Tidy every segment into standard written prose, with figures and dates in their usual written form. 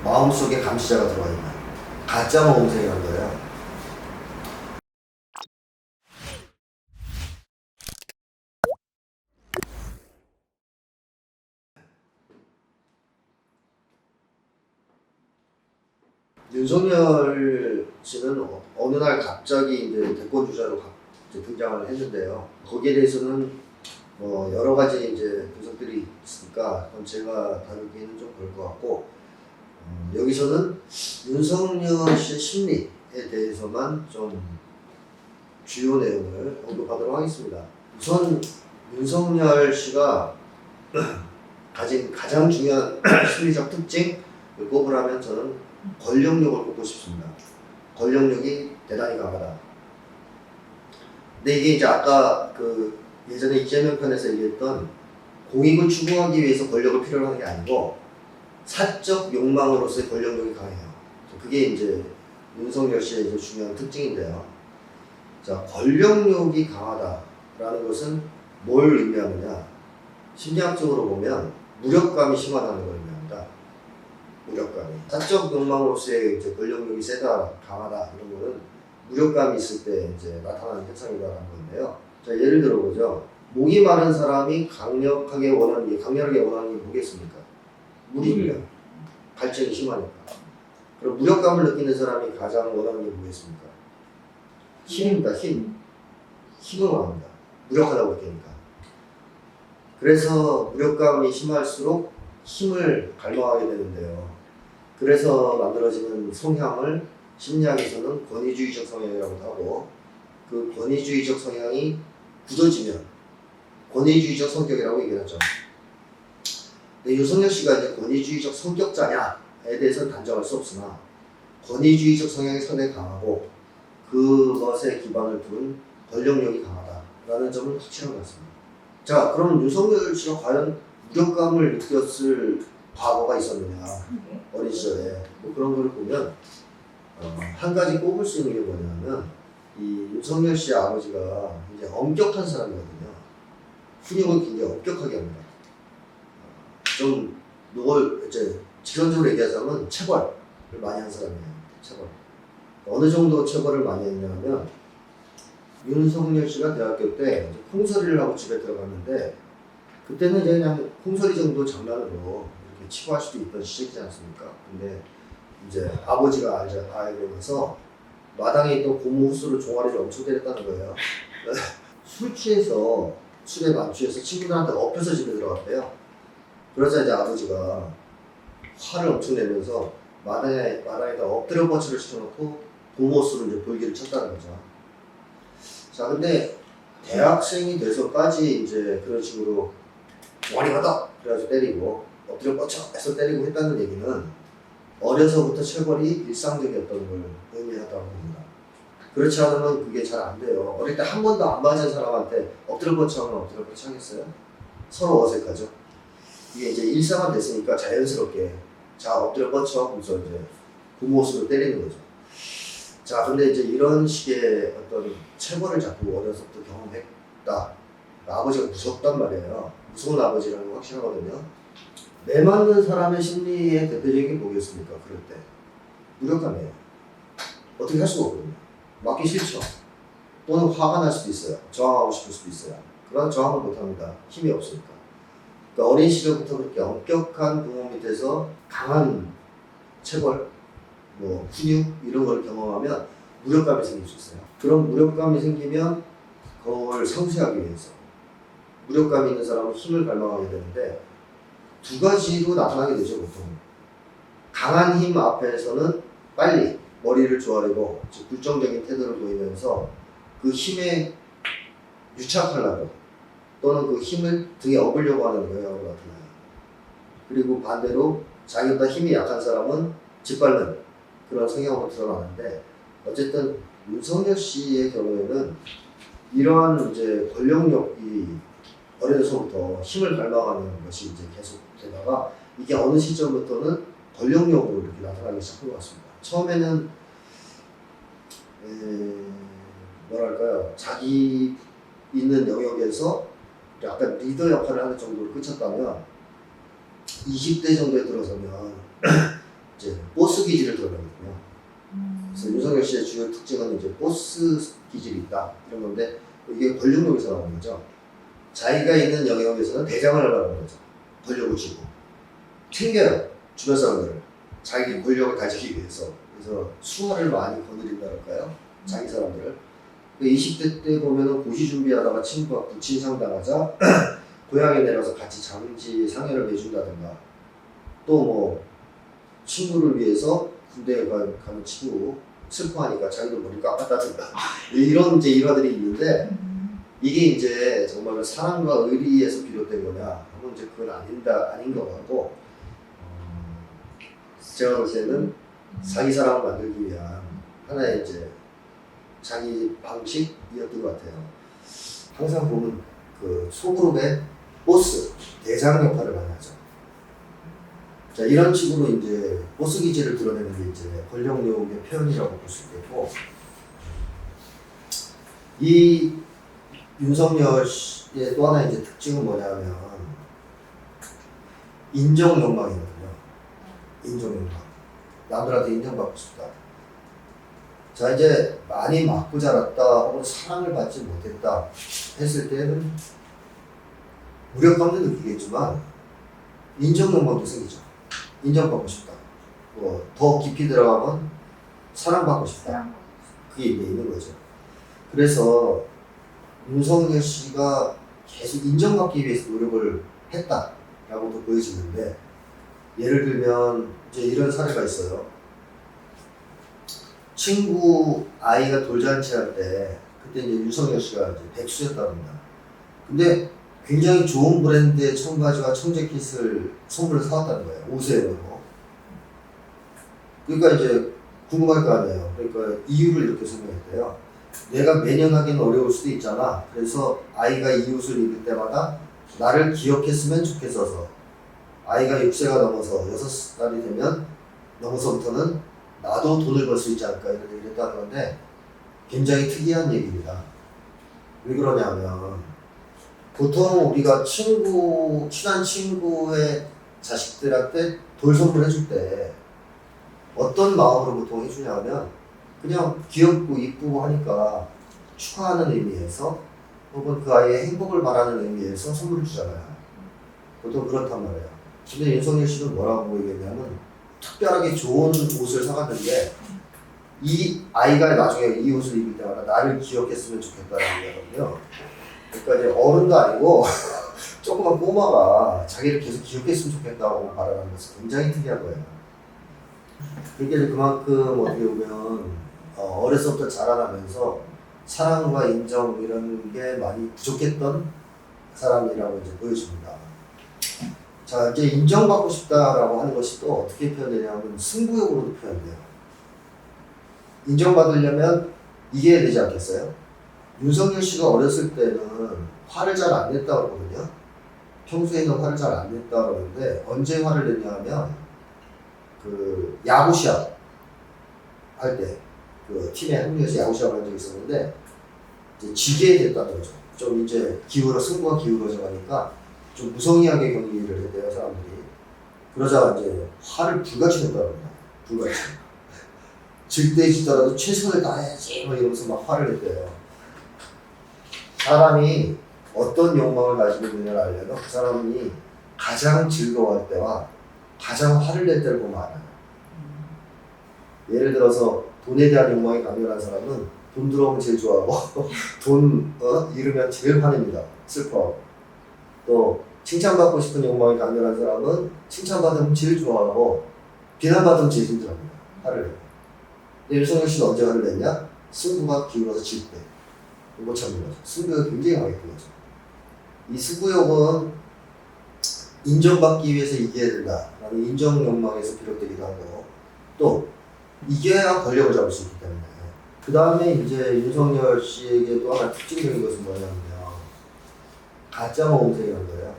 마음속에 감시자가 들어와 있는 가짜 모범생이라는 거예요. 윤석열 씨는 어느 날 갑자기 이제 대권 주자로 등장을 했는데요. 거기에 대해서는 여러 가지 이제 분석들이 있으니까 그건 제가 다루기에는 좀 그럴 것 같고, 여기서는 윤석열 씨의 심리에 대해서만 좀 주요 내용을 언급하도록 하겠습니다. 우선 윤석열 씨가 가진 가장 중요한 심리적 특징을 꼽으라면 저는 권력력을 꼽고 싶습니다. 권력력이 대단히 강하다. 근데 이게 이제 아까 그 예전에 이재명 편에서 얘기했던 공익을 추구하기 위해서 권력을 필요로 하는 게 아니고 사적 욕망으로서의 권력력이 강해요. 그게 이제 윤석열 씨의 이제 중요한 특징인데요. 자, 권력력이 강하다라는 것은 뭘 의미하느냐? 심리학적으로 보면 무력감이 심하다는 걸 의미합니다. 무력감이. 사적 욕망으로서의 이제 권력력이 세다, 강하다 이런 거는 무력감이 있을 때 이제 나타나는 현상이라는 건데요. 자, 예를 들어 보죠. 목이 마른 사람이 강력하게 원하는 게 뭐겠습니까? 물이고요. 갈증이 심하니까. 그럼 무력감을 느끼는 사람이 가장 원하는 게 뭐겠습니까? 힘입니다. 힘을 원합니다. 무력하다고 느끼니까. 그래서 무력감이 심할수록 힘을 갈망하게 되는데요. 그래서 만들어지는 성향을 심리학에서는 권위주의적 성향이라고 하고, 그 권위주의적 성향이 굳어지면 권위주의적 성격이라고 얘기하죠. 근데 윤석열 씨가 이제 권위주의적 성격자냐에 대해서는 단정할 수 없으나 권위주의적 성향이 상당히 강하고 그것에 기반을 둔 권력력이 강하다라는 점은 확실한 것 같습니다. 자, 그럼 윤석열 씨가 과연 무력감을 느꼈을 과거가 있었느냐, 어린 시절에 그런 걸 보면 한 가지 꼽을 수 있는 게 뭐냐면, 이 윤석열 씨의 아버지가 이제 엄격한 사람이거든요. 훈육을 굉장히 엄격하게 합니다. 좀 이걸 이제 직선적으로 얘기하자면 체벌을 많이 한 사람이에요. 체벌. 어느 정도 체벌을 많이 했냐면, 윤석열 씨가 대학교 때 콩소리를 하고 집에 들어갔는데, 그때는 이제 그냥 콩소리 정도 장난으로 이렇게 치부할 수도 있던 시절이지 않습니까? 근데 이제 아버지가 알고 나서 마당에 있던 고무 호스로 종아리를 엄청 때렸다는 거예요. 술 취해서, 술에 만취해서 친구들한테 엎혀서 집에 들어갔대요. 그러자 이제 아버지가 화를 엄청 내면서 마당에다 엎드려 뻗치를 시켜놓고 고무 호스로 이제 볼기를 쳤다는 거죠. 자, 근데 대학생이 돼서까지 이제 그런 식으로 종아리 받아! 그래가지고 때리고 엎드려 뻗쳐! 해서 때리고 했다는 얘기는 어려서부터 체벌이 일상적이었던 걸 의미하다고 봅니다. 그렇지 않으면 그게 잘 안 돼요. 어릴 때 한 번도 안 맞은 사람한테 엎드려 뻗쳐 하면 엎드려 뻗쳐 하겠어요? 서로 어색하죠. 이게 이제 일상화 됐으니까 자연스럽게 자, 엎드려 뻗쳐 하면서 이제 부모스로 때리는 거죠. 자, 근데 이제 이런 식의 어떤 체벌을 자꾸 어려서부터 경험했다. 아버지가 무섭단 말이에요. 무서운 아버지라는 건 확실하거든요. 매 맞는 사람의 심리의 대표적인 게 뭐겠습니까? 그럴 때 무력감이에요. 어떻게 할 수가 없거든요. 맞기 싫죠. 또는 화가 날 수도 있어요. 저항하고 싶을 수도 있어요. 그러나 저항을 못합니다. 힘이 없으니까. 그러니까 어린 시절부터 그렇게 엄격한 부모 밑에서 강한 체벌, 훈육 이런 걸 경험하면 무력감이 생길 수 있어요. 그런 무력감이 생기면 그걸 상쇄하기 위해서 무력감이 있는 사람은 힘을 갈망하게 되는데, 두 가지로 나타나게 되죠. 보통 강한 힘 앞에서는 빨리 머리를 조아리고 불정적인 태도를 보이면서 그 힘에 유착하려고 또는 그 힘을 등에 업으려고 하는 경향으로 나타나요. 그리고 반대로 자기보다 힘이 약한 사람은 짓밟는 그런 성향으로 드러나는데, 어쨌든 윤석열 씨의 경우에는 이러한 이제 권력력이 어려서부터 힘을 갈망하는 것이 이제 계속 되다가 이게 어느 시점부터는 권력력으로 이렇게 나타나기 시작한 것 같습니다. 처음에는 뭐랄까요, 자기 있는 영역에서 약간 리더 역할을 하는 정도로 그쳤다면 20대 정도에 들어서면 이제 보스 기질을 드러내거든요. 그래서 윤석열 씨의 주요 특징은 이제 보스 기질이 있다 이런 건데 이게 권력력에서 나오는 거죠. 자기가 있는 영역에서는 대장을 하라는 거죠. 권력을 주고 챙겨요 주변 사람들을 자기 권력을 가지기 위해서. 그래서 수화를 많이 거느린다 할까요? 자기 사람들을. 20대 때 보면은 고시 준비하다가 친구가 부친상 당하자 고향에 내려서 같이 장지 상여를 내준다든가 또 뭐 친구를 위해서 군대에 가는 친구 슬퍼하니까 자기도 머리 깎았다든가 이런 이제 일화들이 있는데 이게 이제 정말 사랑과 의리에서 비롯된 거냐 하면 이제 그건 아닌 것 같고 제가 볼 때는 자기 사랑을 만들기 위한 하나의 이제 자기 방식이었던 것 같아요. 항상 보면 그 소그룹의 보스, 대장 역할을 많이 하죠. 자, 이런 식으로 이제 보스 기질을 드러내는 게 이제 권력욕의 표현이라고 볼 수 있겠고, 이 윤석열 씨의 또 하나의 이제 특징은 뭐냐면 인정 욕망이거든요. 인정 욕망. 남들한테 인정받고 싶다. 자, 이제 많이 맞고 자랐다 혹은 사랑을 받지 못했다 했을 때는 무력감도 느끼겠지만 인정 욕망도 생기죠. 인정받고 싶다. 뭐 더 깊이 들어가면 사랑받고 싶다. 그게 이제 있는 거죠. 그래서 윤석열 씨가 계속 인정받기 위해서 노력을 했다라고도 보여지는데 예를 들면 이제 이런 사례가 있어요. 친구 아이가 돌잔치 할 때 그때 이제 윤석열 씨가 이제 백수였다고 합니다. 근데 굉장히 좋은 브랜드의 청바지와 청재킷을 선물을 사왔다는 거예요. 5세로. 그러니까 이제 궁금할 거 아니에요. 그러니까 이유를 이렇게 설명했대요. 내가 매년 하기는 어려울 수도 있잖아. 그래서 아이가 이 옷을 입을 때마다 나를 기억했으면 좋겠어서 아이가 6세가 넘어서 6살이 되면 넘어서부터는 나도 돈을 벌 수 있지 않을까 이렇게 얘기했다는 건데 굉장히 특이한 얘기입니다. 왜 그러냐면 보통 우리가 친한 친구의 자식들한테 돌 선물해줄 때 어떤 마음으로 보통 해주냐면 그냥 귀엽고 이쁘고 하니까 축하하는 의미에서 혹은 그 아이의 행복을 바라는 의미에서 선물을 주잖아요. 보통 그렇단 말이에요. 근데 윤석열 씨는 뭐라고 얘기했냐면 특별하게 좋은 옷을 사갔는데 이 아이가 나중에 이 옷을 입을 때마다 나를 기억했으면 좋겠다는 얘기거든요. 그러니까 이제 어른도 아니고 조그만 꼬마가 자기를 계속 기억했으면 좋겠다고 말하는 것은 굉장히 특이한 거예요. 그게 그만큼 어떻게 보면 어려서부터 자라나면서 사랑과 인정 이런 게 많이 부족했던 사람이라고 이제 보여집니다. 자, 이제 인정받고 싶다라고 하는 것이 또 어떻게 표현되냐면 승부욕으로도 표현돼요. 인정받으려면 이겨야 되지 않겠어요? 윤석열 씨가 어렸을 때는 화를 잘 안 냈다고 그러거든요. 평소에는 화를 잘 안 냈다고 그러는데 언제 화를 냈냐 하면 그 야구 시합 할 때 그 팀에 합류해서 야구 시합을 한 적이 있었는데 이제 지게 됐다는 거죠. 좀 이제 승부가 기울어져 가니까 좀 무성의하게 경기를 했대요, 사람들이. 그러자 이제 화를 불같이 냈다고 합니다. 불같이. 질 때 지더라도 최선을 다해야지 막 이러면서 막 화를 냈대요. 사람이 어떤 욕망을 가지고 있느냐를 알려면 그 사람이 가장 즐거워할 때와 가장 화를 낼 때를 보면 알아요. 예를 들어서 돈에 대한 욕망이 강렬한 사람은 돈 들어오면 제일 좋아하고 돈 잃으면 제일 화냅니다. 슬퍼하고. 또 칭찬받고 싶은 욕망이 강렬한 사람은 칭찬받으면 제일 좋아하고 비난받으면 제일 힘들어합니다. 화를 내요. 근데 윤석열 씨는 언제 화를 냈냐? 승부가 기울어서 질 때. 못 참는 거죠. 승부욕이 굉장히 강했던 거죠. 이 승부욕은 인정받기 위해서 이겨야 된다라는 인정 욕망에서 비롯되기도 하고 또 이겨야 권력을 잡을 수 있기 때문에 그 다음에 이제 윤석열 씨에게 또 하나 특징적인 것은 뭐냐면요. 가짜 모범생이라는 거예요.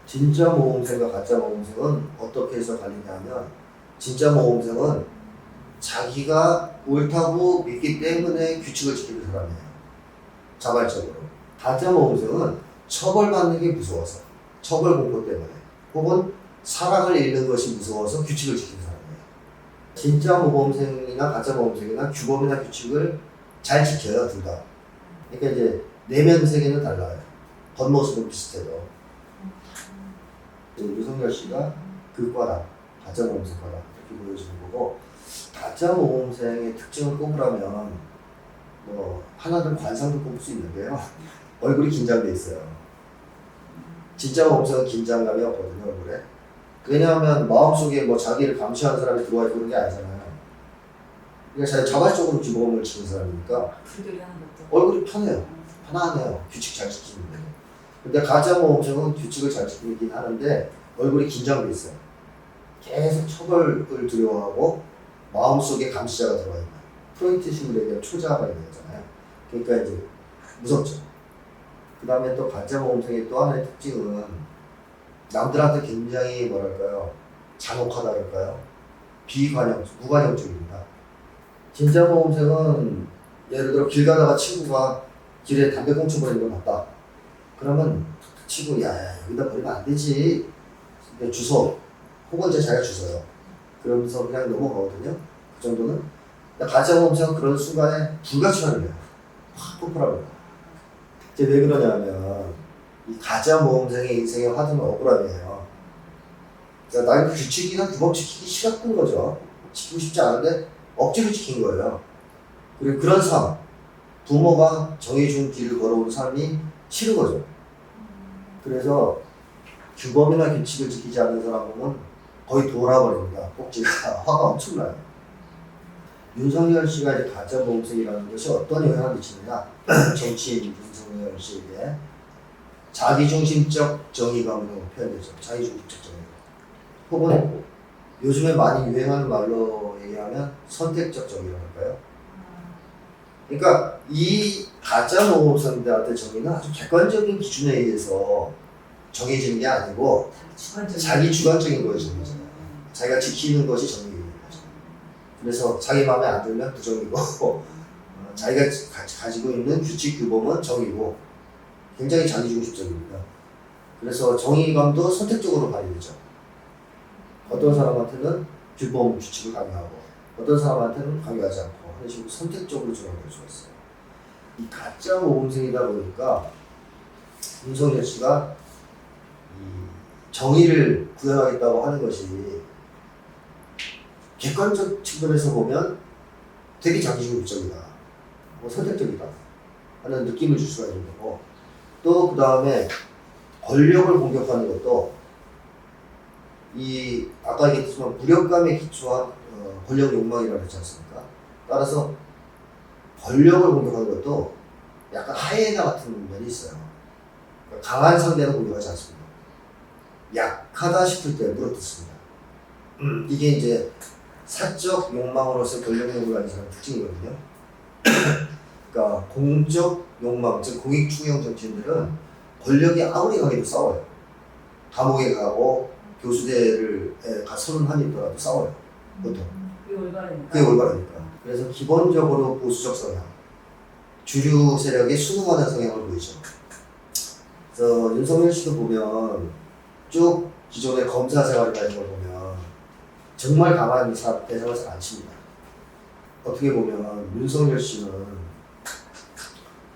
진짜 모범생과 가짜 모범생은 어떻게 해서 갈리냐면 진짜 모범생은 자기가 옳다고 믿기 때문에 규칙을 지키는 사람이에요. 자발적으로. 가짜 모범생은 처벌받는 게 무서워서 처벌 공포 때문에 혹은 사랑을 잃는 것이 무서워서 규칙을 지키는 사람이에요. 진짜 모범생이나 가짜 모범생이나 규범이나 규칙을 잘 지켜요, 둘 다. 그러니까 이제 내면 세계는 달라요. 겉모습은 비슷해도. 유성열 씨가 그 과다, 가짜 모범생 과다 이렇게 보여주는 거고, 가짜 모범생의 특징을 꼽으라면 뭐 하나는 관상도 꼽을 수 있는데요. 얼굴이 긴장돼 있어요. 진짜 모범생은 긴장감이 없거든요, 얼굴에. 왜냐하면 마음속에 뭐 자기를 감시하는 사람이 들어와 있고 그런 게 아니잖아요. 그러니까 자발적으로 규범을 지키는 사람이니까 얼굴이 편해요. 편안해요. 규칙 잘 지키는데. 근데 가짜 모범생은 규칙을 잘 지키긴 하는데 얼굴이 긴장돼 있어요. 계속 처벌을 두려워하고 마음속에 감시자가 들어와 있는 프로이트식으로 얘기하면 초자가 있는 거잖아요. 그러니까 이제 무섭죠. 그 다음에 또 가짜 모범생의 또 하나의 특징은 남들한테 굉장히 뭐랄까요, 잔혹하다 그럴까요? 무관용적입니다. 진짜 모범생은 예를 들어 길 가다가 친구가 길에 담배 꽁초 버리는 걸 봤다. 그러면 그 친구 야 여기다 버리면 안 되지. 주워. 혹은 이제 자기가 주워요. 그러면서 그냥 넘어가거든요. 그 정도는. 가짜 모범생은 그런 순간에 불가침하는 거예요. 확 폭발합니다. 이제 왜 그러냐면 이 가짜 모범생의 인생의 화두는 억울함이에요. 그러니까 나는 규칙이나 규범 지키기 싫었던 거죠. 지키고 싶지 않은데 억지로 지킨 거예요. 그리고 그런 삶, 부모가 정해준 길을 걸어오는 삶이 싫은 거죠. 그래서 규범이나 규칙을 지키지 않는 사람 보면 거의 돌아버립니다. 꼭지가 화가 엄청나요. 윤석열 씨가 이제 가짜 모범생이라는 것이 어떤 영향을 미치느냐? 정치인 윤석열 씨에게 자기중심적 정의감으로 표현되죠. 자기중심적 정의감. 혹은 요즘에 많이 유행하는 말로 얘기하면 선택적 정의라고 할까요? 그러니까 이 가짜 모범생들한테 정의는 아주 객관적인 기준에 의해서 정해지는 게 아니고 자기 주관적인 거에 정해져요. 자기가 지키는 것이 정의인 거죠. 그래서 자기 마음에 안 들면 부정이고 자기가 가지고 있는 규칙 규범은 정의고 굉장히 자기중심적입니다. 그래서 정의감도 선택적으로 발휘되죠. 어떤 사람한테는 규범 규칙을 강요하고 어떤 사람한테는 강요하지 않고 그런 식으로 선택적으로 조정될 수가 있어요. 이 가짜 모범생이다 보니까 윤석열 씨가 이 정의를 구현하겠다고 하는 것이 객관적 측면에서 보면 되게 자기중심적이다, 뭐 선택적이다 하는 느낌을 줄 수가 있는 거고, 또 그 다음에 권력을 공격하는 것도 이 아까 얘기했지만 무력감에 기초한 권력 욕망이라고 했지 않습니까? 따라서 권력을 공격하는 것도 약간 하이에나 같은 면이 있어요. 그러니까 강한 상대는 공격하지 않습니다. 약하다 싶을 때 물어뜯습니다. 이게 이제 사적 욕망으로서 권력 욕망을 가진 사람의 특징이거든요. 그러니까 공적 욕망, 즉 공익충영 정치인들은 권력이 아무리 강해도 싸워요. 감옥에 가고 교수대를 선언한 있더라도 싸워요. 보통. 그게 올바르니까. 그래서 기본적으로 보수적 성향, 주류 세력에 순응하는 성향을 보이죠. 그래서 윤석열 씨도 보면 쭉 기존의 검사 생활을 가진 걸 보면 정말 강한 대상을 잘 안 칩니다. 어떻게 보면 윤석열 씨는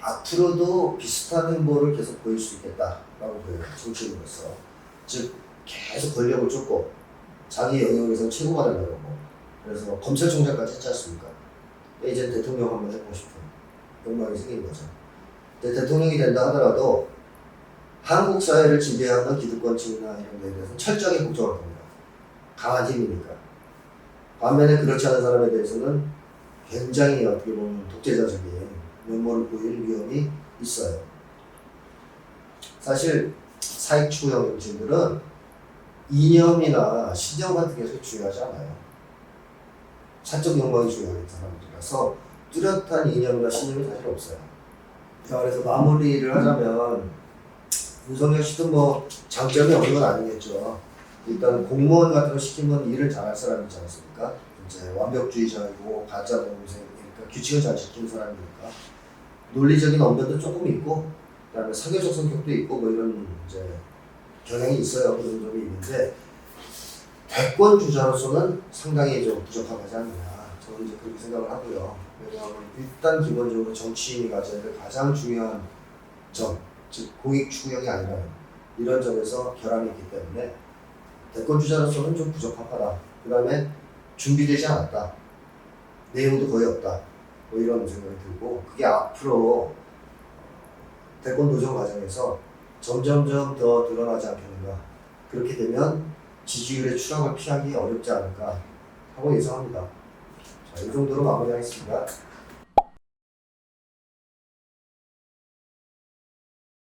앞으로도 비슷한 행보를 계속 보일 수 있겠다라고 보여요. 정치인으로서. 즉 계속 권력을 쫓고 자기 영역에서 최고가 되려고. 그래서 검찰총장까지 했지 않습니까? 이제 대통령 한번 해보고 싶은 욕망이 생긴 거죠. 이제 대통령이 된다 하더라도 한국 사회를 지배하는 기득권층이나 이런 데에 대해서 철저하게 국정할 겁니다. 강한 힘이니까. 반면에 그렇지 않은 사람에 대해서는 굉장히 어떻게 보면 독재자적인 면모를 보일 위험이 있어요. 사실 사익추구형 정치인들은 이념이나 신념 같은 게 그렇게 중요하지 않아요. 사적 욕망이 중요한 사람들이라서 뚜렷한 이념이나 신념이 사실 없어요. 자, 그래서 마무리를 하자면 윤석열 씨도 뭐 장점이 없는 건 아니겠죠. 일단 공무원 같은 거 시키면 일을 잘할 사람이지 않습니까? 이제 완벽주의자이고 가짜 모범생이니까 규칙을 잘 지키는 사람이니까 논리적인 언변도 조금 있고 그다음에 사교적 성격도 있고 뭐 이런 이제 경향이 있어요. 그런 점이 있는데 대권 주자로서는 상당히 좀 부적합하지 않느냐. 저는 이제 그렇게 생각을 하고요. 왜냐하면 일단 기본적으로 정치인이 가져야 될 가장 중요한 점, 즉 공익 추구형이 아니라 이런 점에서 결함이 있기 때문에 대권 주자로서는 좀 부적합하다. 그 다음에 준비되지 않았다. 내용도 거의 없다. 뭐 이런 생각이 들고 그게 앞으로 대권 도전 과정에서 점점점 더 드러나지 않겠는가. 그렇게 되면 지지율의 추락을 피하기 어렵지 않을까 하고 예상합니다. 자, 이 정도로 마무리하겠습니다.